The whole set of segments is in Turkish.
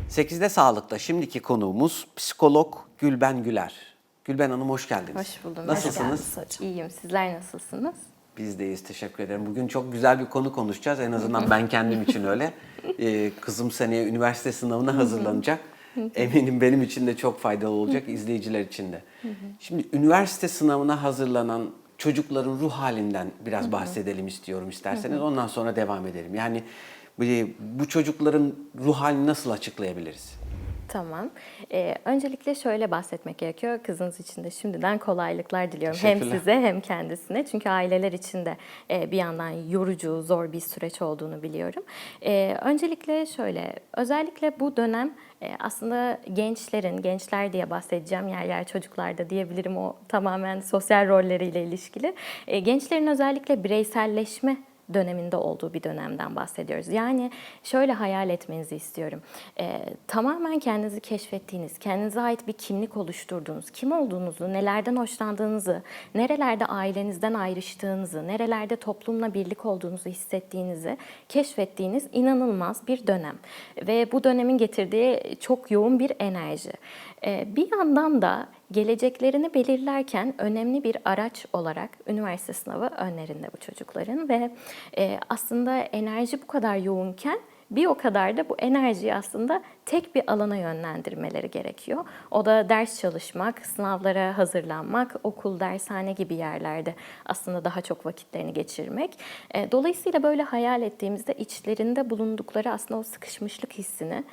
8'de Sağlık'ta şimdiki konuğumuz psikolog Gülben Güler. Gülben Hanım hoş geldiniz. Hoş buldum. Nasılsınız? İyiyim. Sizler nasılsınız? Biz deyiz, teşekkür ederim. Bugün çok güzel bir konu konuşacağız. En azından ben kendim için öyle. Kızım seneye üniversite sınavına hazırlanacak. Eminim benim için de çok faydalı olacak, izleyiciler için de. Şimdi üniversite sınavına hazırlanan çocukların ruh halinden biraz bahsedelim istiyorum isterseniz. Ondan sonra devam edelim. Yani bu çocukların ruh halini nasıl açıklayabiliriz? Tamam. Öncelikle şöyle bahsetmek gerekiyor. Kızınız için de şimdiden kolaylıklar diliyorum. Hem size hem kendisine. Çünkü aileler için de bir yandan yorucu, zor bir süreç olduğunu biliyorum. Öncelikle şöyle, özellikle bu dönem aslında gençler diye bahsedeceğim, yer yer çocuklar da diyebilirim, o tamamen sosyal rolleriyle ilişkili. Gençlerin özellikle bireyselleşme döneminde olduğu bir dönemden bahsediyoruz. Yani şöyle hayal etmenizi istiyorum. Tamamen kendinizi keşfettiğiniz, kendinize ait bir kimlik oluşturduğunuz, kim olduğunuzu, nelerden hoşlandığınızı, nerelerde ailenizden ayrıştığınızı, nerelerde toplumla birlik olduğunuzu hissettiğinizi keşfettiğiniz inanılmaz bir dönem. Ve bu dönemin getirdiği çok yoğun bir enerji. Bir yandan da geleceklerini belirlerken önemli bir araç olarak üniversite sınavı önlerinde bu çocukların ve aslında enerji bu kadar yoğunken bir o kadar da bu enerjiyi aslında tek bir alana yönlendirmeleri gerekiyor. O da ders çalışmak, sınavlara hazırlanmak, okul, dershane gibi yerlerde aslında daha çok vakitlerini geçirmek. Dolayısıyla böyle hayal ettiğimizde içlerinde bulundukları aslında o sıkışmışlık hissini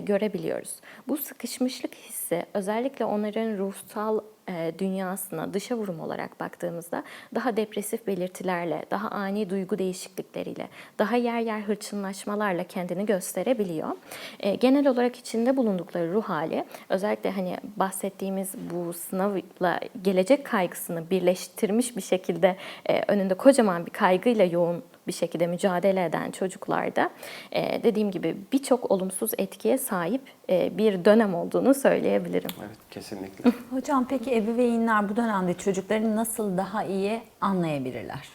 görebiliyoruz. Bu sıkışmışlık hissi özellikle onların ruhsal dünyasına dışa vurum olarak baktığımızda daha depresif belirtilerle, daha ani duygu değişiklikleriyle, daha yer yer hırçınlaşmalarla kendini gösterebiliyor. Genel olarak içinde bulundukları ruh hali, özellikle hani bahsettiğimiz bu sınavla gelecek kaygısını birleştirmiş bir şekilde önünde kocaman bir kaygıyla yoğun bir şekilde mücadele eden çocuklarda dediğim gibi birçok olumsuz etkiye sahip bir dönem olduğunu söyleyebilirim. Evet, kesinlikle. Hocam peki ebeveynler bu dönemde çocuklarını nasıl daha iyi anlayabilirler?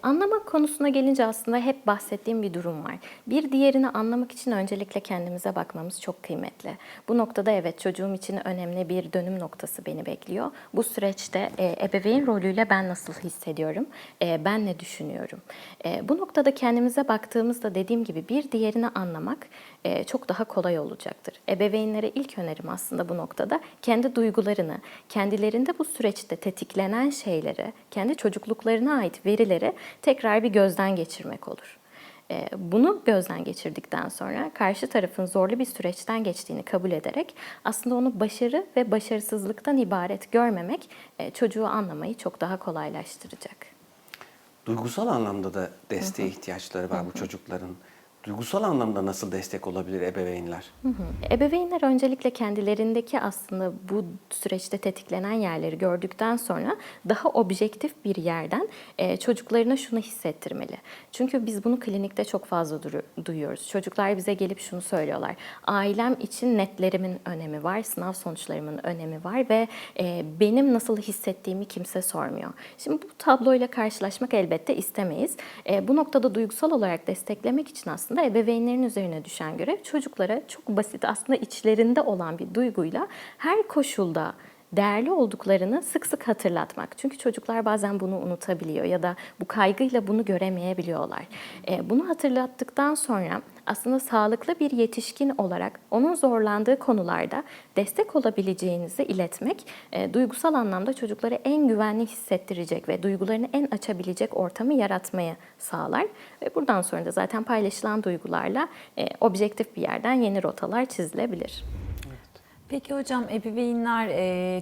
Anlamak konusuna gelince aslında hep bahsettiğim bir durum var. Bir diğerini anlamak için öncelikle kendimize bakmamız çok kıymetli. Bu noktada evet, çocuğum için önemli bir dönüm noktası beni bekliyor. Bu süreçte ebeveyn rolüyle ben nasıl hissediyorum, ben ne düşünüyorum? Bu noktada kendimize baktığımızda dediğim gibi bir diğerini anlamak çok daha kolay olacaktır. Ebeveynlere ilk önerim aslında bu noktada kendi duygularını, kendilerinde bu süreçte tetiklenen şeyleri, kendi çocukluklarına ait verileri tekrar bir gözden geçirmek olur. Bunu gözden geçirdikten sonra karşı tarafın zorlu bir süreçten geçtiğini kabul ederek aslında onu başarı ve başarısızlıktan ibaret görmemek çocuğu anlamayı çok daha kolaylaştıracak. Duygusal anlamda da desteğe ihtiyaçları var bu çocukların. Duygusal anlamda nasıl destek olabilir ebeveynler? Ebeveynler öncelikle kendilerindeki aslında bu süreçte tetiklenen yerleri gördükten sonra daha objektif bir yerden çocuklarına şunu hissettirmeli. Çünkü biz bunu klinikte çok fazla duyuyoruz. Çocuklar bize gelip şunu söylüyorlar. Ailem için netlerimin önemi var, sınav sonuçlarımın önemi var ve benim nasıl hissettiğimi kimse sormuyor. Şimdi bu tabloyla karşılaşmak elbette istemeyiz. Bu noktada duygusal olarak desteklemek için aslında ebeveynlerin üzerine düşen görev çocuklara çok basit, aslında içlerinde olan bir duyguyla her koşulda değerli olduklarını sık sık hatırlatmak. Çünkü çocuklar bazen bunu unutabiliyor ya da bu kaygıyla bunu göremeyebiliyorlar. Bunu hatırlattıktan sonra aslında sağlıklı bir yetişkin olarak onun zorlandığı konularda destek olabileceğinizi iletmek, duygusal anlamda çocukları en güvenli hissettirecek ve duygularını en açabilecek ortamı yaratmayı sağlar. Ve buradan sonra da zaten paylaşılan duygularla objektif bir yerden yeni rotalar çizilebilir. Peki hocam ebeveynler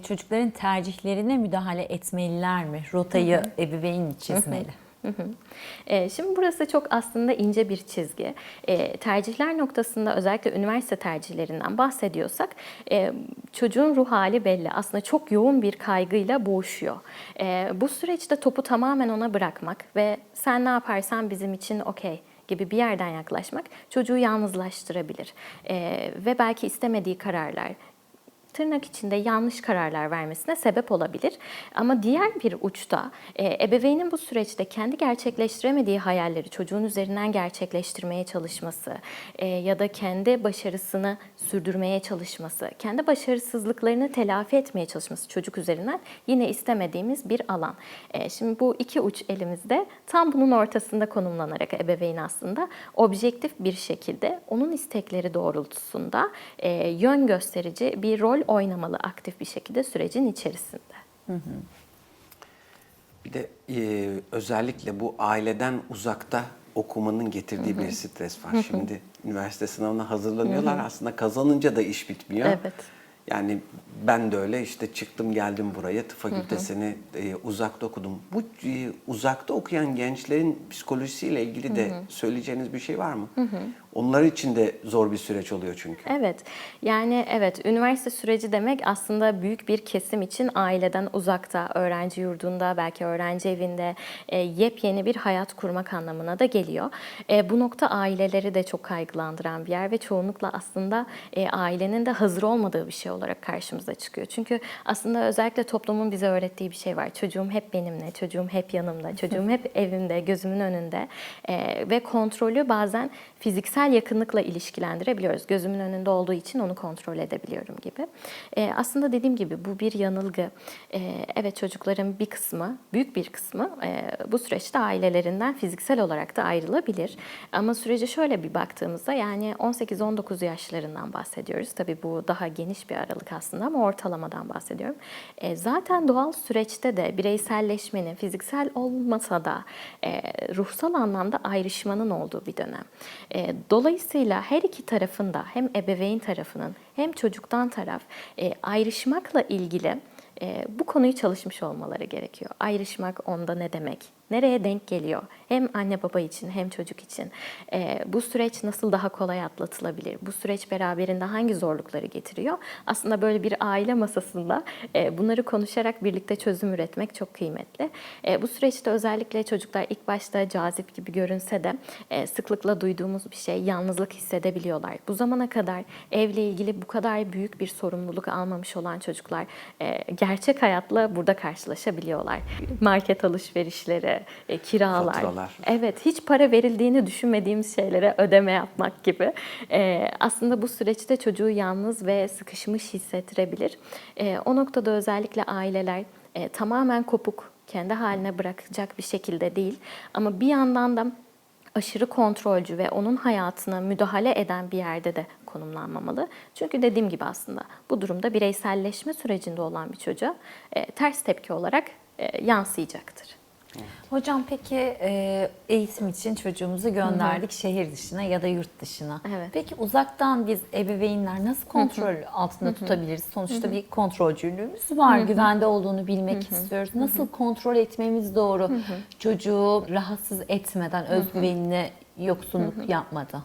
çocukların tercihlerine müdahale etmeliler mi? Rotayı ebeveyn çizmeli. Şimdi burası çok aslında ince bir çizgi. Tercihler noktasında özellikle üniversite tercihlerinden bahsediyorsak çocuğun ruh hali belli. Aslında çok yoğun bir kaygıyla boğuşuyor. Bu süreçte topu tamamen ona bırakmak ve sen ne yaparsan bizim için okey gibi bir yerden yaklaşmak çocuğu yalnızlaştırabilir. Ve belki istemediği kararlar, tırnak içinde yanlış kararlar vermesine sebep olabilir. Ama diğer bir uçta ebeveynin bu süreçte kendi gerçekleştiremediği hayalleri çocuğun üzerinden gerçekleştirmeye çalışması ya da kendi başarısını sürdürmeye çalışması, kendi başarısızlıklarını telafi etmeye çalışması çocuk üzerinden yine istemediğimiz bir alan. Şimdi bu iki uç elimizde tam bunun ortasında konumlanarak ebeveyn aslında objektif bir şekilde onun istekleri doğrultusunda yön gösterici bir rol oynamalı aktif bir şekilde sürecin içerisinde. Bir de özellikle bu aileden uzakta okumanın getirdiği bir stres var. Şimdi üniversite sınavına hazırlanıyorlar. Aslında kazanınca da iş bitmiyor. Evet. Yani ben de öyle işte çıktım geldim buraya tıp fakültesini uzakta okudum. Bu uzakta okuyan gençlerin psikolojisiyle ilgili de söyleyeceğiniz bir şey var mı? Onlar için de zor bir süreç oluyor çünkü. Evet, yani evet üniversite süreci demek aslında büyük bir kesim için aileden uzakta, öğrenci yurdunda, belki öğrenci evinde yepyeni bir hayat kurmak anlamına da geliyor. Bu nokta aileleri de çok kaygılandıran bir yer ve çoğunlukla aslında ailenin de hazır olmadığı bir şey olarak karşımıza çıkıyor. Çünkü aslında özellikle toplumun bize öğrettiği bir şey var. Çocuğum hep benimle, çocuğum hep yanımda, çocuğum hep evimde, gözümün önünde ve kontrolü bazen fiziksel yakınlıkla ilişkilendirebiliyoruz. Gözümün önünde olduğu için onu kontrol edebiliyorum gibi. Aslında dediğim gibi bu bir yanılgı. Evet çocukların bir kısmı, büyük bir kısmı bu süreçte ailelerinden fiziksel olarak da ayrılabilir. Ama sürece şöyle bir baktığımızda yani 18-19 yaşlarından bahsediyoruz. Tabii bu daha geniş bir aralık aslında ama ortalamadan bahsediyorum. Zaten doğal süreçte de bireyselleşmenin fiziksel olmasa da ruhsal anlamda ayrışmanın olduğu bir dönem. Dolayısıyla her iki tarafında hem ebeveyn tarafının hem çocuktan taraf ayrışmakla ilgili bu konuyu çalışmış olmaları gerekiyor. Ayrışmak onda ne demek? Nereye denk geliyor? Hem anne baba için hem çocuk için. Bu süreç nasıl daha kolay atlatılabilir? Bu süreç beraberinde hangi zorlukları getiriyor? Aslında böyle bir aile masasında bunları konuşarak birlikte çözüm üretmek çok kıymetli. Bu süreçte özellikle çocuklar ilk başta cazip gibi görünse de sıklıkla duyduğumuz bir şey yalnızlık hissedebiliyorlar. Bu zamana kadar evle ilgili bu kadar büyük bir sorumluluk almamış olan çocuklar gerçek hayatla burada karşılaşabiliyorlar. Market alışverişleri, kiralar. Faturalar. Evet, hiç para verildiğini düşünmediğimiz şeylere ödeme yapmak gibi. Aslında bu süreçte çocuğu yalnız ve sıkışmış hissettirebilir. O noktada özellikle aileler tamamen kopuk, kendi haline bırakacak bir şekilde değil. Ama bir yandan da aşırı kontrolcü ve onun hayatına müdahale eden bir yerde de konumlanmamalı. Çünkü dediğim gibi aslında bu durumda bireyselleşme sürecinde olan bir çocuğa ters tepki olarak yansıyacaktır. Hocam peki eğitim için çocuğumuzu gönderdik şehir dışına ya da yurt dışına. Evet. Peki uzaktan biz ebeveynler nasıl kontrol altında tutabiliriz? Sonuçta bir kontrolcülüğümüz var. Güvende olduğunu bilmek istiyoruz. Nasıl kontrol etmemiz doğru? Çocuğu rahatsız etmeden, özgüvenine yoksunluk yapmadan.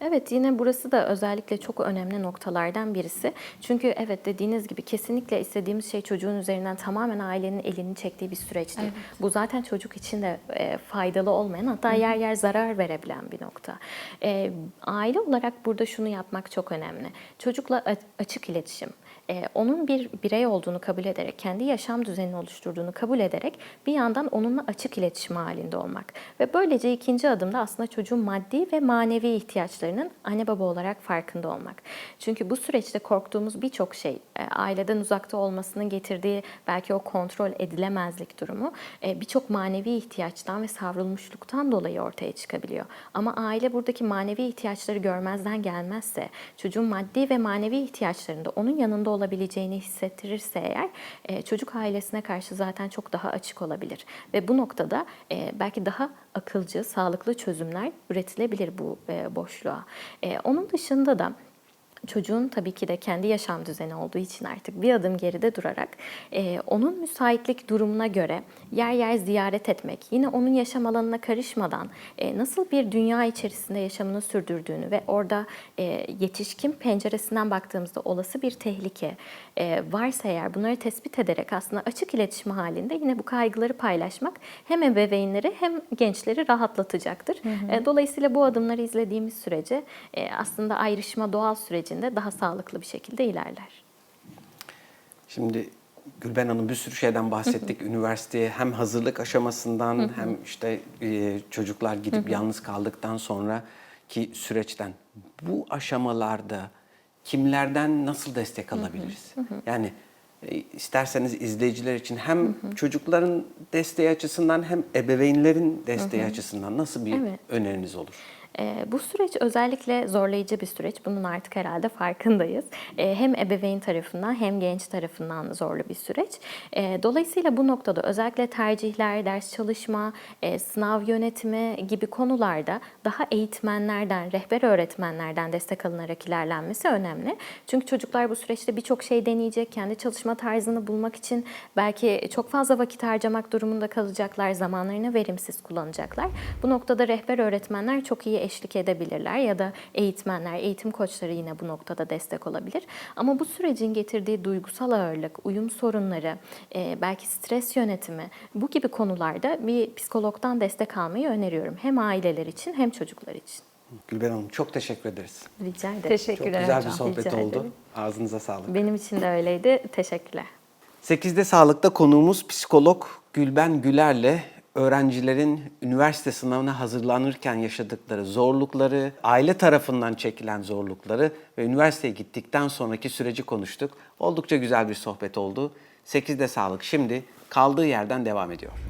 Evet yine burası da özellikle çok önemli noktalardan birisi. Çünkü evet dediğiniz gibi kesinlikle istediğimiz şey çocuğun üzerinden tamamen ailenin elini çektiği bir süreç değil. Evet. Bu zaten çocuk için de faydalı olmayan hatta yer yer zarar verebilen bir nokta. Aile olarak burada şunu yapmak çok önemli. Çocukla açık iletişim. Onun bir birey olduğunu kabul ederek, kendi yaşam düzenini oluşturduğunu kabul ederek bir yandan onunla açık iletişim halinde olmak. Ve böylece ikinci adımda aslında çocuğun maddi ve manevi ihtiyaçlarının anne baba olarak farkında olmak. Çünkü bu süreçte korktuğumuz birçok şey, aileden uzakta olmasının getirdiği belki o kontrol edilemezlik durumu birçok manevi ihtiyaçtan ve savrulmuşluktan dolayı ortaya çıkabiliyor. Ama aile buradaki manevi ihtiyaçları görmezden gelmezse, çocuğun maddi ve manevi ihtiyaçlarında onun yanında olabileceğini hissettirirse eğer çocuk ailesine karşı zaten çok daha açık olabilir. Ve bu noktada belki daha akılcı, sağlıklı çözümler üretilebilir bu boşluğa. Onun dışında da çocuğun tabii ki de kendi yaşam düzeni olduğu için artık bir adım geride durarak onun müsaitlik durumuna göre yer yer ziyaret etmek, yine onun yaşam alanına karışmadan nasıl bir dünya içerisinde yaşamını sürdürdüğünü ve orada yetişkin penceresinden baktığımızda olası bir tehlike varsa eğer bunları tespit ederek aslında açık iletişim halinde yine bu kaygıları paylaşmak hem ebeveynleri hem gençleri rahatlatacaktır. Dolayısıyla bu adımları izlediğimiz sürece aslında ayrışma doğal sürecinde daha sağlıklı bir şekilde ilerler. Şimdi Gülben Hanım bir sürü şeyden bahsettik. Üniversiteye hem hazırlık aşamasından hem işte çocuklar gidip yalnız kaldıktan sonraki süreçten. Bu aşamalarda kimlerden nasıl destek alabiliriz? Yani isterseniz izleyiciler için hem çocukların desteği açısından hem ebeveynlerin desteği açısından nasıl bir Evet. öneriniz olur? Bu süreç özellikle zorlayıcı bir süreç. Bunun artık herhalde farkındayız. Hem ebeveyn tarafından hem genç tarafından zorlu bir süreç. Dolayısıyla bu noktada özellikle tercihler, ders çalışma, sınav yönetimi gibi konularda daha eğitmenlerden, rehber öğretmenlerden destek alınarak ilerlenmesi önemli. Çünkü çocuklar bu süreçte birçok şey deneyecek, kendi çalışma tarzını bulmak için belki çok fazla vakit harcamak durumunda kalacaklar, zamanlarını verimsiz kullanacaklar. Bu noktada rehber öğretmenler çok iyi eşlik edebilirler ya da eğitmenler, eğitim koçları yine bu noktada destek olabilir. Ama bu sürecin getirdiği duygusal ağırlık, uyum sorunları, belki stres yönetimi bu gibi konularda bir psikologdan destek almayı öneriyorum. Hem aileler için hem çocuklar için. Gülben Hanım çok teşekkür ederiz. Rica ederim. Çok Teşekkürler güzel bir hocam. sohbet Rica oldu. ederim. Ağzınıza sağlık. Benim için de öyleydi. Teşekkürler. 8'de Sağlık'ta konuğumuz psikolog Gülben Güler'le öğrencilerin üniversite sınavına hazırlanırken yaşadıkları zorlukları, aile tarafından çekilen zorlukları ve üniversiteye gittikten sonraki süreci konuştuk. Oldukça güzel bir sohbet oldu. 8'de Sağlık şimdi kaldığı yerden devam ediyor.